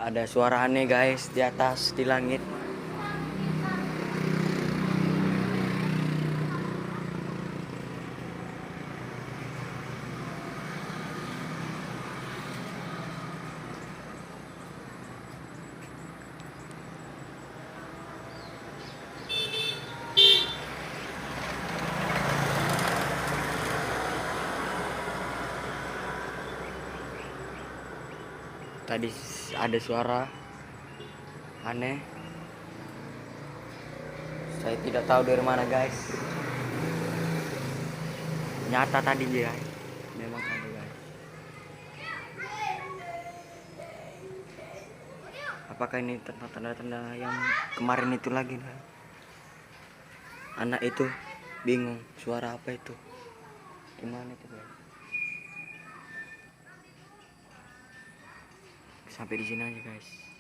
Ada suara aneh guys di atas di langit. Tadi ada suara aneh. Saya tidak tahu dari mana guys. Nyata tadi ya. Memang ada guys. Apakah ini tanda-tanda yang kemarin itu lagi guys? Anak itu bingung suara apa itu? Gimana itu guys? Sampai di sini aja guys.